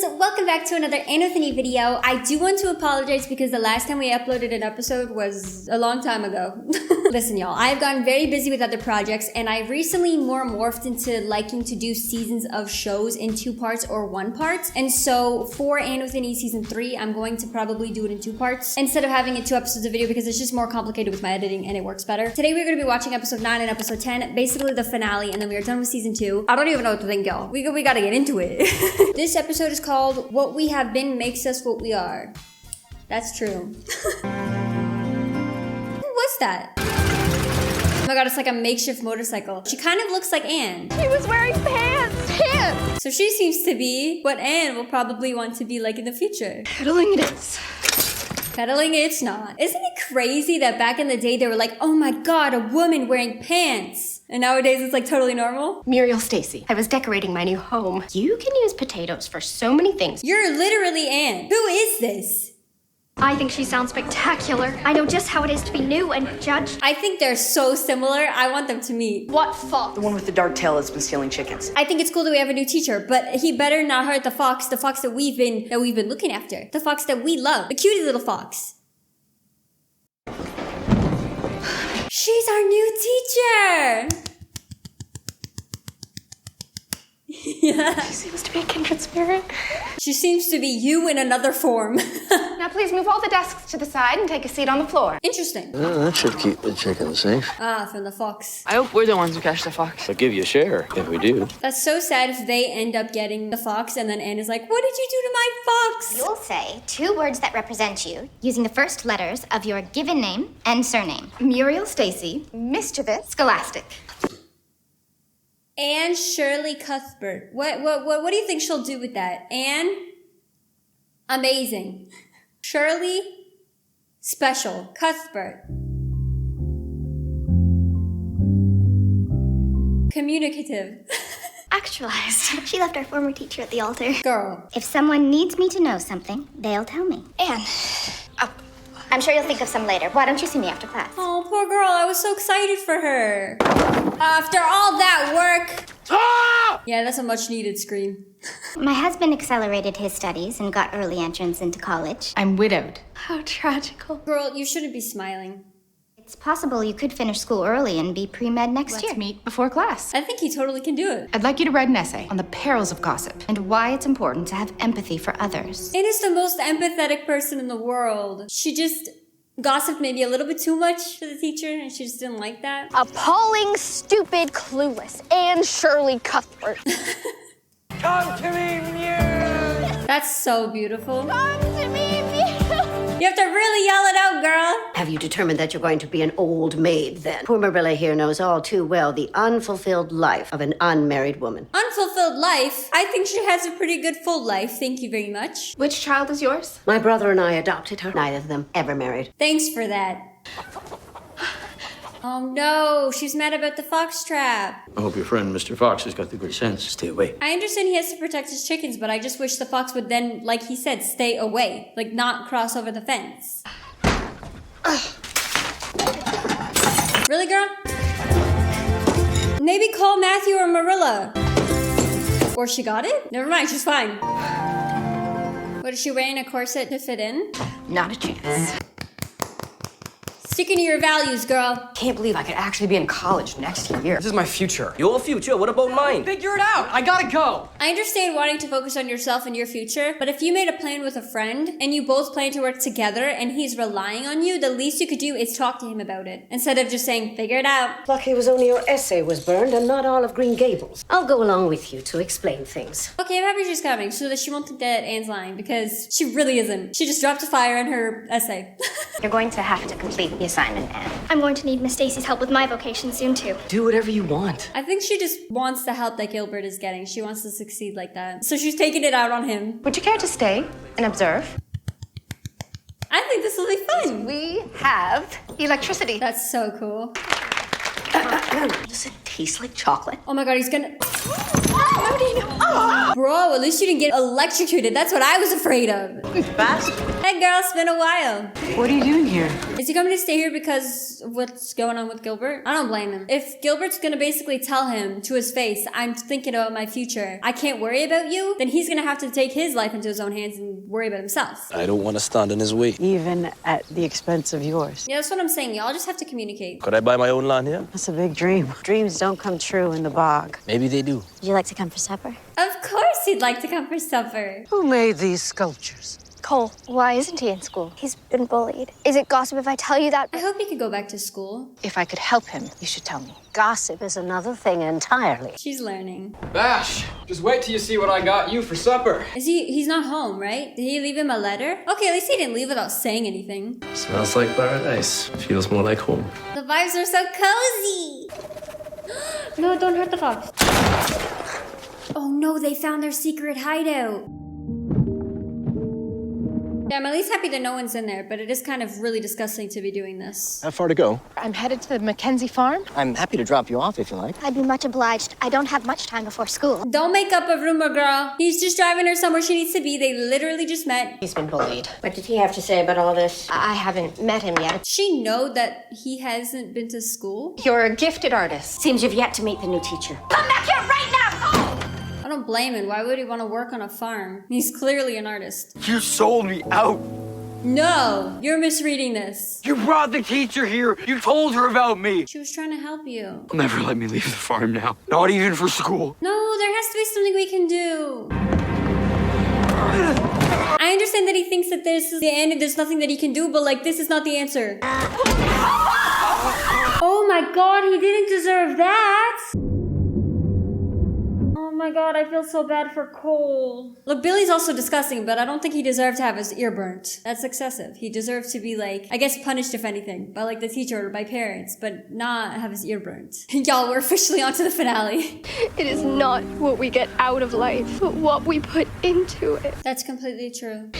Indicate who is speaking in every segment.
Speaker 1: dudes, welcome back to another Anthony video. I do want to apologize because the last time we uploaded an episode was a long time ago. Listen y'all, I've gotten very busy with other projects and I've recently more morphed into liking to do seasons of shows in 2 parts or 1 part. And so for Anthony season 3, I'm going to probably do it in 2 parts instead of having it 2 episodes of video because it's just more complicated with my editing and it works better. Today we're going to be watching episode 9 and episode 10, basically the finale, and then we are done with season 2. I don't even know what to think, y'all. We gotta get into it. This episode is called What We Have Been Makes Us What We Are. That's true. What's that? Oh my god, it's like a makeshift motorcycle. She kind of looks like Anne.
Speaker 2: He was wearing pants!
Speaker 1: So she seems to be what Anne will probably want to be like in the future.
Speaker 2: Pedaling it is.
Speaker 1: Pedaling it's not. Isn't it crazy that back in the day they were like, oh my god, a woman wearing pants? And nowadays it's like totally normal?
Speaker 2: Muriel Stacy. I was decorating my new home. You can use potatoes for so many things.
Speaker 1: You're literally Anne. Who is this?
Speaker 3: I think she sounds spectacular. I know just how it is to be new and judged.
Speaker 1: I think they're so similar. I want them to meet.
Speaker 3: What fox?
Speaker 4: The one with the dark tail that's been stealing chickens.
Speaker 1: I think it's cool that we have a new teacher, but he better not hurt the fox that we've been looking after. The fox that we love. The cutie little fox. She's our new teacher! Yeah.
Speaker 2: She seems to be a kindred spirit.
Speaker 1: She seems to be you in another form.
Speaker 2: Now please move all the desks to the side and take a seat on the floor.
Speaker 1: Interesting.
Speaker 5: That should keep the chicken safe.
Speaker 1: Ah, from the fox.
Speaker 4: I hope we're the ones who catch the fox.
Speaker 5: I'll give you a share if we do.
Speaker 1: That's so sad if they end up getting the fox and then Anne is like, what did you do to my fox?
Speaker 6: You'll say 2 words that represent you using the first letters of your given name and surname.
Speaker 2: Muriel Stacy, mischievous, scholastic.
Speaker 1: Anne Shirley Cuthbert. What do you think she'll do with that? Anne? Amazing. Shirley? Special. Cuthbert? Communicative.
Speaker 6: Actualized. She left our former teacher at the altar.
Speaker 1: Girl.
Speaker 6: If someone needs me to know something, they'll tell me.
Speaker 2: Anne.
Speaker 6: I'm sure you'll think of some later. Why don't you see me after class?
Speaker 1: Oh, poor girl. I was so excited for her. After all that work. Ah! Yeah, that's a much needed scream.
Speaker 6: My husband accelerated his studies and got early entrance into college.
Speaker 2: I'm widowed. How tragical.
Speaker 1: Girl, you shouldn't be smiling.
Speaker 6: It's possible you could finish school early and be pre-med next year.
Speaker 2: Let's meet before class.
Speaker 1: I think he totally can do it.
Speaker 2: I'd like you to write an essay on the perils of gossip and why it's important to have empathy for others.
Speaker 1: Anne is the most empathetic person in the world. She just gossiped maybe a little bit too much for the teacher and she just didn't like that.
Speaker 3: Appalling, stupid, clueless, Anne Shirley Cuthbert.
Speaker 4: Come to me, Muriel!
Speaker 1: That's so beautiful.
Speaker 3: Come to me,
Speaker 1: You have to really yell it out, girl.
Speaker 7: Have you determined that you're going to be an old maid, then? Poor Marilla here knows all too well the unfulfilled life of an unmarried woman.
Speaker 1: Unfulfilled life? I think she has a pretty good full life, thank you very much.
Speaker 2: Which child is yours?
Speaker 7: My brother and I adopted her. Neither of them ever married.
Speaker 1: Thanks for that. Oh no, she's mad about the fox trap.
Speaker 5: I hope your friend, Mr. Fox, has got the good sense to stay away.
Speaker 1: I understand he has to protect his chickens, but I just wish the fox would then, like he said, stay away. Like, not cross over the fence. Really, girl? Maybe call Matthew or Marilla. Or she got it? Never mind, she's fine. What, is she wearing a corset to fit in?
Speaker 2: Not a chance.
Speaker 1: Sticking to your values, girl.
Speaker 4: Can't believe I could actually be in college next year.
Speaker 8: This is my future.
Speaker 4: Your future? What about mine?
Speaker 8: Figure it out. I gotta go.
Speaker 1: I understand wanting to focus on yourself and your future, but if you made a plan with a friend and you both plan to work together and he's relying on you, the least you could do is talk to him about it instead of just saying, figure it out.
Speaker 7: Lucky it was only your essay was burned and not all of Green Gables. I'll go along with you to explain things.
Speaker 1: Okay, I'm happy she's coming so that she won't think that Anne's lying because she really isn't. She just dropped a fire in her essay.
Speaker 6: You're going to have to complete the assignment, Anne.
Speaker 3: I'm going to need Miss Stacy's help with my vocation soon, too.
Speaker 8: Do whatever you want.
Speaker 1: I think she just wants the help that Gilbert is getting. She wants to succeed like that. So she's taking it out on him.
Speaker 2: Would you care to stay and observe?
Speaker 1: I think this will be fun.
Speaker 2: We have electricity.
Speaker 1: That's so cool.
Speaker 7: Does it taste like chocolate?
Speaker 1: Oh my god, he's gonna... Bro, at least you didn't get electrocuted. That's what I was afraid of.
Speaker 8: Fast?
Speaker 1: Hey girl, it's been a while.
Speaker 8: What are you doing here?
Speaker 1: Is he coming to stay here because of what's going on with Gilbert? I don't blame him. If Gilbert's gonna basically tell him to his face, I'm thinking about my future, I can't worry about you, then he's gonna have to take his life into his own hands and worry about himself.
Speaker 9: I don't want to stand in his way.
Speaker 10: Even at the expense of yours.
Speaker 1: Yeah, that's what I'm saying. Y'all just have to communicate.
Speaker 9: Could I buy my own land here?
Speaker 10: That's a big dream. Dreams don't come true in the bog.
Speaker 9: Maybe they do.
Speaker 6: Would you like to come for supper?
Speaker 1: Of course he'd like to come for supper.
Speaker 10: Who made these sculptures?
Speaker 3: Cole, why isn't he in school? He's been bullied. Is it gossip if I tell you that?
Speaker 1: I hope he could go back to school.
Speaker 10: If I could help him, you should tell me. Gossip is another thing entirely.
Speaker 1: She's learning.
Speaker 8: Bash, just wait till you see what I got you for supper.
Speaker 1: He's not home, right? Did he leave him a letter? Okay, at least he didn't leave without saying anything.
Speaker 5: Smells like paradise. Feels more like home.
Speaker 1: The vibes are so cozy. No, don't hurt the fox. Oh no, they found their secret hideout. Yeah, I'm at least happy that no one's in there, but it is kind of really disgusting to be doing this.
Speaker 9: How far to go?
Speaker 11: I'm headed to the Mackenzie farm.
Speaker 9: I'm happy to drop you off if you like.
Speaker 3: I'd be much obliged. I don't have much time before school.
Speaker 1: Don't make up a rumor, girl. He's just driving her somewhere she needs to be. They literally just met.
Speaker 11: He's been bullied.
Speaker 7: What did he have to say about all this?
Speaker 11: I haven't met him yet.
Speaker 1: Does she know that he hasn't been to school?
Speaker 11: You're a gifted artist.
Speaker 7: Seems you've yet to meet the new teacher.
Speaker 3: Come back here right now!
Speaker 1: I don't blame him. Why would he want to work on a farm? He's clearly an artist.
Speaker 4: You sold me out.
Speaker 1: No, you're misreading this.
Speaker 4: You brought the teacher here. You told her about me.
Speaker 1: She was trying to help you.
Speaker 4: Never let me leave the farm now. Not even for school.
Speaker 1: No, there has to be something we can do. I understand that he thinks that this is the end and there's nothing that he can do, but like, this is not the answer. Oh my god, he didn't deserve that. Oh my god, I feel so bad for Cole. Look, Billy's also disgusting, but I don't think he deserved to have his ear burnt. That's excessive. He deserves to be like, I guess punished if anything, by like the teacher or by parents, but not have his ear burnt. Y'all, we're officially on to the finale.
Speaker 3: It is not what we get out of life, but what we put into it.
Speaker 1: That's completely true.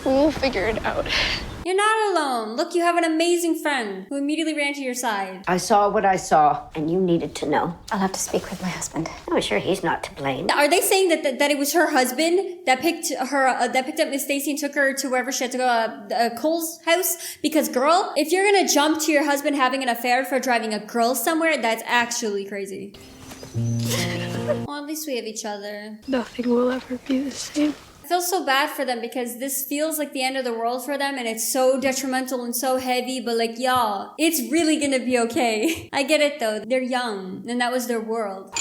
Speaker 3: We'll figure it out.
Speaker 1: You're not alone. Look, you have an amazing friend who immediately ran to your side.
Speaker 7: I saw what I saw, and you needed to know.
Speaker 6: I'll have to speak with my husband.
Speaker 7: Oh, sure, he's not to blame.
Speaker 1: Are they saying that it was her husband that picked her that picked up Miss Stacy and took her to wherever she had to go, Cole's house? Because girl, if you're gonna jump to your husband having an affair for driving a girl somewhere, that's actually crazy. Well, at least we have each other.
Speaker 3: Nothing will ever be the same.
Speaker 1: I feel so bad for them because this feels like the end of the world for them and it's so detrimental and so heavy, but like, y'all, it's really gonna be okay. I get it though, they're young and that was their world.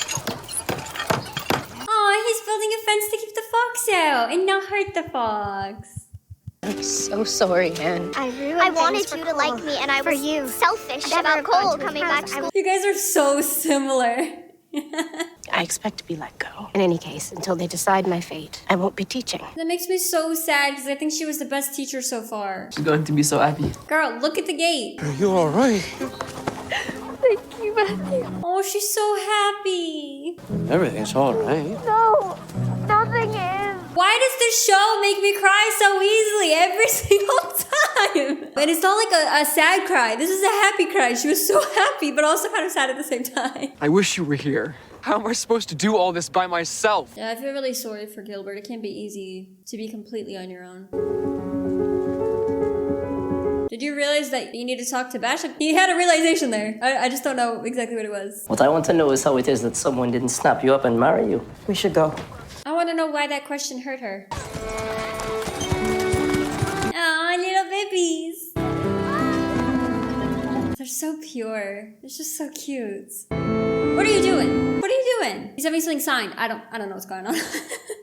Speaker 1: Aw, he's building a fence to keep the fox out and not hurt the fox.
Speaker 11: I'm so sorry, man.
Speaker 3: I
Speaker 6: wanted you to like me, and I was selfish about Cole coming back to school.
Speaker 1: You guys are so similar.
Speaker 11: I expect to be let go. In any case, until they decide my fate, I won't be teaching.
Speaker 1: That makes me so sad because I think she was the best teacher so far.
Speaker 8: She's going to be so happy.
Speaker 1: Girl, look at the gate.
Speaker 9: Are you all right?
Speaker 3: Thank you, Matthew.
Speaker 1: Oh, she's so happy.
Speaker 5: Everything's all right.
Speaker 3: No, nothing is.
Speaker 1: Why does this show make me cry so easily every single time? And it's not like a sad cry. This is a happy cry. She was so happy, but also kind of sad at the same time.
Speaker 8: I wish you were here. How am I supposed to do all this by myself?
Speaker 1: Yeah, I feel really sorry for Gilbert. It can't be easy to be completely on your own. Did you realize that you need to talk to Bash? He had a realization there. I just don't know exactly what it was.
Speaker 12: What I want to know is how it is that someone didn't snap you up and marry you.
Speaker 10: We should go.
Speaker 1: I want to know why that question hurt her. Aw, little babies. They're so pure. They're just so cute. What are you doing? What are you doing? He's having something signed. I don't know what's going on.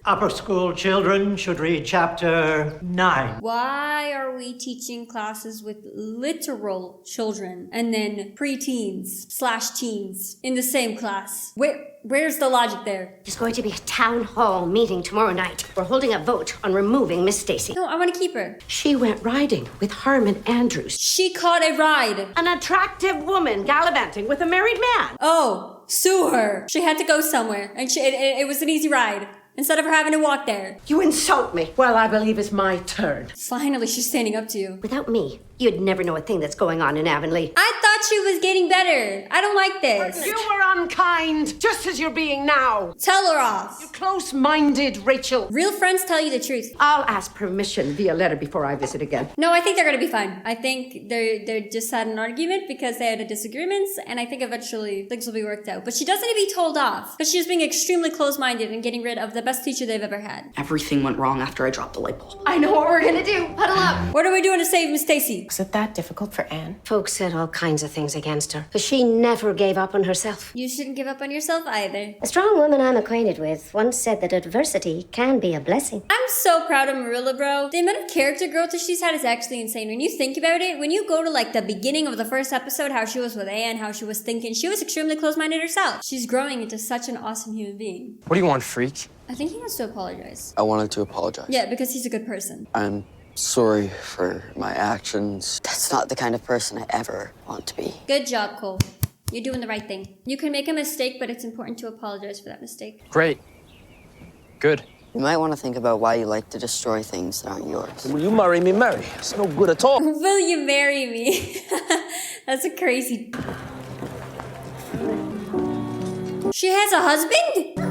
Speaker 13: Upper school children should read chapter 9.
Speaker 1: Why are we teaching classes with literal children and then preteens/teens in the same class? Where's the logic there?
Speaker 7: There's going to be a town hall meeting tomorrow night. We're holding a vote on removing Miss Stacy.
Speaker 1: No, I want to keep her.
Speaker 7: She went riding with Harmon Andrews.
Speaker 1: She caught a ride.
Speaker 7: An attractive woman gallivanting with a married man.
Speaker 1: Oh, sue her. She had to go somewhere, and it was an easy ride. Instead of her having to walk there.
Speaker 10: You insult me. Well, I believe it's my turn.
Speaker 1: Finally, she's standing up to you.
Speaker 7: Without me, You'd never know a thing that's going on in Avonlea.
Speaker 1: I thought she was getting better. I don't like this.
Speaker 11: You were unkind, just as you're being now.
Speaker 1: Tell her off.
Speaker 11: You're close-minded, Rachel.
Speaker 1: Real friends tell you the truth.
Speaker 7: I'll ask permission via letter before I visit again.
Speaker 1: No, I think they're gonna be fine. I think they just had an argument because they had a disagreements, and I think eventually things will be worked out. But she doesn't need to be told off because she's being extremely close-minded and getting rid of the best teacher they've ever had.
Speaker 14: Everything went wrong after I dropped the light bulb.
Speaker 3: I know what we're gonna do. Huddle up.
Speaker 1: What are we doing to save Miss Stacy?
Speaker 11: Was it that difficult for Anne?
Speaker 7: Folks said all kinds of things against her, but she never gave up on herself.
Speaker 1: You shouldn't give up on yourself either.
Speaker 15: A strong woman I'm acquainted with once said that adversity can be a blessing.
Speaker 1: I'm so proud of Marilla, bro. The amount of character growth that she's had is actually insane. When you think about it, when you go to like the beginning of the first episode, how she was with Anne, how she was thinking, she was extremely close-minded herself. She's growing into such an awesome human being.
Speaker 8: What do you want, freak?
Speaker 1: I think he wants to apologize.
Speaker 4: I wanted to apologize.
Speaker 1: Yeah, because he's a good person.
Speaker 4: I'm sorry for my actions. That's not the kind of person I ever want to be.
Speaker 1: Good job, Cole. You're doing the right thing. You can make a mistake, but it's important to apologize for that mistake.
Speaker 8: Great. Good.
Speaker 4: You might want to think about why you like to destroy things that aren't yours.
Speaker 9: Will you marry me, Mary? It's no good at all.
Speaker 1: Will you marry me? That's a crazy... She has a husband?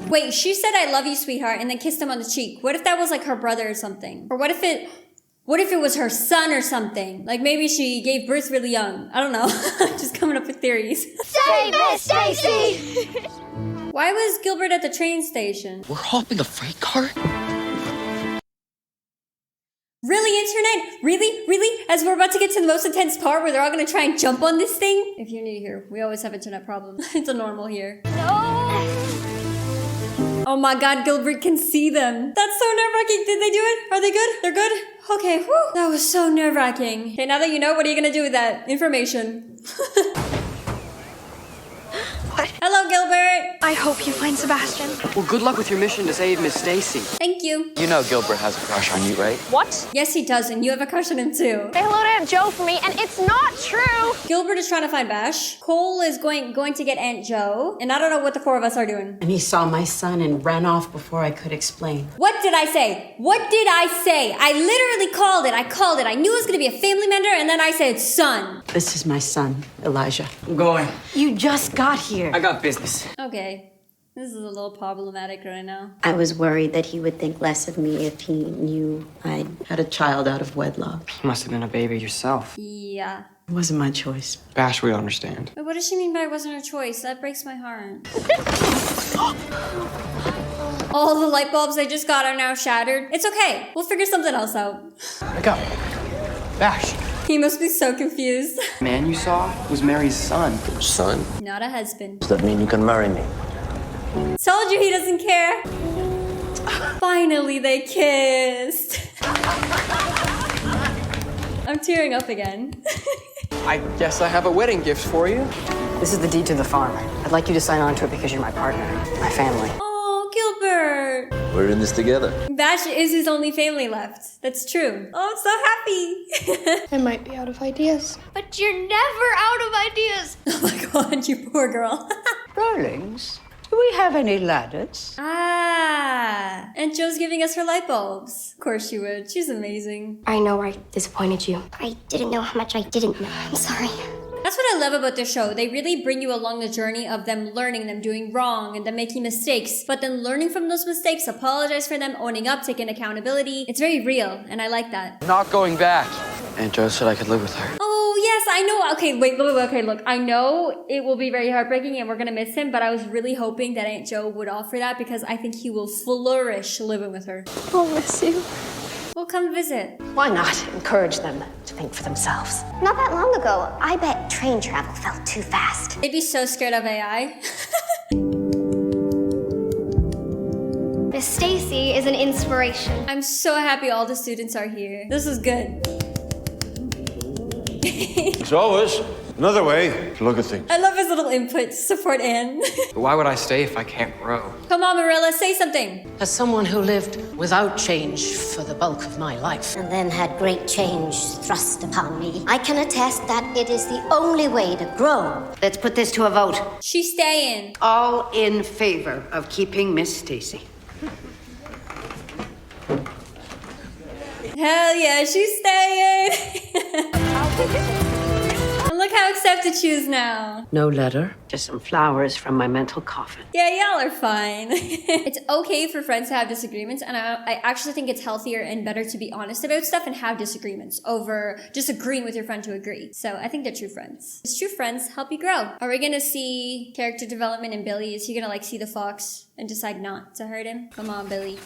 Speaker 1: Wait, she said I love you, sweetheart, and then kissed him on the cheek. What if that was like her brother or something? Or what if it was her son or something? Like maybe she gave birth really young. I don't know. Just coming up with theories.
Speaker 3: Save Miss Stacy!
Speaker 1: Why was Gilbert at the train station?
Speaker 4: We're hopping a freight car?
Speaker 1: Really, internet? Really? Really? As we're about to get to the most intense part where they're all gonna try and jump on this thing? If you're new here, we always have internet problems. It's a normal here.
Speaker 3: No!
Speaker 1: Oh my god, Gilbert can see them. That's so nerve-wracking. Did they do it? Are they good? They're good? Okay, whew. That was so nerve-wracking. Okay, now that you know, what are you gonna do with that information?
Speaker 3: What?
Speaker 1: Hello, Gilbert.
Speaker 3: I hope you find Sebastian.
Speaker 8: Well, good luck with your mission to save Miss Stacy.
Speaker 1: Thank you.
Speaker 4: You know Gilbert has a crush on you, right?
Speaker 3: What?
Speaker 1: Yes, he does, and you have a crush on him too.
Speaker 3: Say hello to Aunt Jo for me, and it's not true.
Speaker 1: Gilbert is trying to find Bash. Cole is going to get Aunt Jo, and I don't know what the four of us are doing.
Speaker 11: And he saw my son and ran off before I could explain.
Speaker 1: What did I say? What did I say? I literally called it. I called it. I knew it was going to be a family member, and then I said son.
Speaker 11: This is my son, Elijah.
Speaker 8: I'm going.
Speaker 11: You just got here.
Speaker 8: I got business.
Speaker 1: Okay. This is a little problematic right now.
Speaker 15: I was worried that he would think less of me if he knew I'd
Speaker 11: Had a child out of wedlock.
Speaker 8: You must have been a baby yourself.
Speaker 1: Yeah.
Speaker 11: It wasn't my choice.
Speaker 8: Bash, we understand.
Speaker 1: But what does she mean by it wasn't her choice? That breaks my heart. All the light bulbs I just got are now shattered. It's okay. We'll figure something else out.
Speaker 8: Wake up. Bash.
Speaker 1: He must be so confused.
Speaker 8: The man you saw was Mary's son.
Speaker 9: Son,
Speaker 1: Not a husband.
Speaker 9: does that mean you can marry me?
Speaker 1: Told you he doesn't care. Finally, they kissed. I'm tearing up again.
Speaker 8: I guess I have a wedding gift for you.
Speaker 14: This is the deed to the farm. I'd like you to sign on to it because you're my partner, my family.
Speaker 1: Oh, Gilbert.
Speaker 9: We're in this together.
Speaker 1: Bash is his only family left. That's true. Oh, I'm so happy.
Speaker 3: I might be out of ideas. But you're never out of ideas.
Speaker 1: Oh my god, you poor girl.
Speaker 10: Darlings, do we have any ladders?
Speaker 1: Ah, and Jo's giving us her light bulbs. Of course she would. She's amazing.
Speaker 3: I know I disappointed you.
Speaker 15: I didn't know how much I didn't know. I'm sorry.
Speaker 1: That's what I love about the show. They really bring you along the journey of them learning, them doing wrong, and them making mistakes, but then learning from those mistakes, apologize for them, owning up, taking accountability. It's very real, and I like that.
Speaker 8: Not going back.
Speaker 4: Aunt Jo said I could live with her.
Speaker 1: Oh, yes, I know. Okay, wait, okay, look. I know it will be very heartbreaking and we're gonna miss him, but I was really hoping that Aunt Jo would offer that because I think he will flourish living with her.
Speaker 3: I'll miss you.
Speaker 1: We'll come visit.
Speaker 11: Why not encourage them to think for themselves?
Speaker 15: Not that long ago, I bet train travel felt too fast.
Speaker 1: They'd be so scared of AI.
Speaker 3: Miss Stacy is an inspiration.
Speaker 1: I'm so happy all the students are here. This is good.
Speaker 16: It's always another way to look at things.
Speaker 1: I love his little input to support Anne.
Speaker 8: But why would I stay if I can't grow?
Speaker 1: Come on, Marilla, say something.
Speaker 11: As someone who lived without change for the bulk of my life.
Speaker 15: And then had great change thrust upon me. I can attest that it is the only way to grow.
Speaker 7: Let's put this to a vote.
Speaker 1: She's staying.
Speaker 10: All in favor of keeping Miss Stacy.
Speaker 1: Hell yeah, she's staying. And look how accepted she is now.
Speaker 7: No letter, just some flowers from my mental coffin.
Speaker 1: Yeah, y'all are fine. It's okay for friends to have disagreements, and I actually think it's healthier and better to be honest about stuff and have disagreements over just agreeing with your friend to agree. So I think they're true friends. Because true friends help you grow. Are we gonna see character development in Billy? Is he gonna like see the fox and decide not to hurt him? Come on, Billy.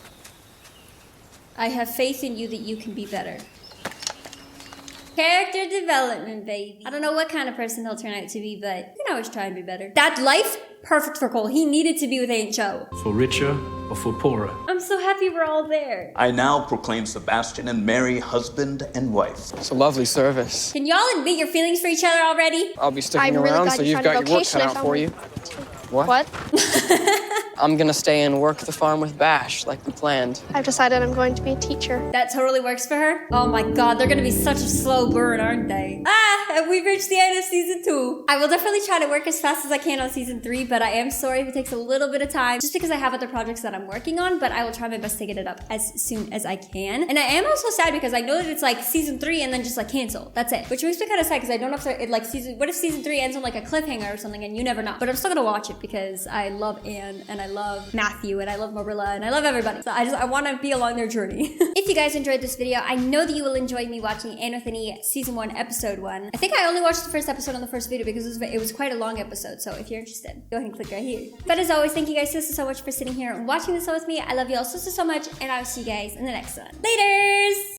Speaker 1: I have faith in you that you can be better. Character development, baby. I don't know what kind of person he'll turn out to be, but you can always try and be better. That life, perfect for Cole. He needed to be with Aunt Cho.
Speaker 5: For richer or for poorer.
Speaker 1: I'm so happy we're all there.
Speaker 17: I now proclaim Sebastian and Mary husband and wife.
Speaker 8: It's a lovely service.
Speaker 1: Can y'all admit your feelings for each other already?
Speaker 8: I'll be sticking around, so you've got your work cut out for you. What? I'm gonna stay and work the farm with Bash, like we planned.
Speaker 3: I've decided I'm going to be a teacher.
Speaker 1: That totally works for her. Oh my god, they're gonna be such a slow burn, aren't they? And we've reached the end of season 2. I will definitely try to work as fast as I can on season 3, but I am sorry if it takes a little bit of time, just because I have other projects that I'm working on, but I will try my best to get it up as soon as I can. And I am also sad because I know that it's like season 3 and then just like cancel. That's it. Which makes me kind of sad because I don't know if it like what if season 3 ends on like a cliffhanger or something and you never know. But I'm still gonna watch it because I love Anne and I love Matthew and I love Marilla and I love everybody. So I want to be along their journey. If you guys enjoyed this video, I know that you will enjoy me watching Anne with an E season 1 episode 1. I think I only watched the first episode on the first video because it was quite a long episode. So if you're interested, go ahead and click right here. But as always, thank you guys so much for sitting here and watching this with me. I love you all so much, and I will see you guys in the next one. Laters!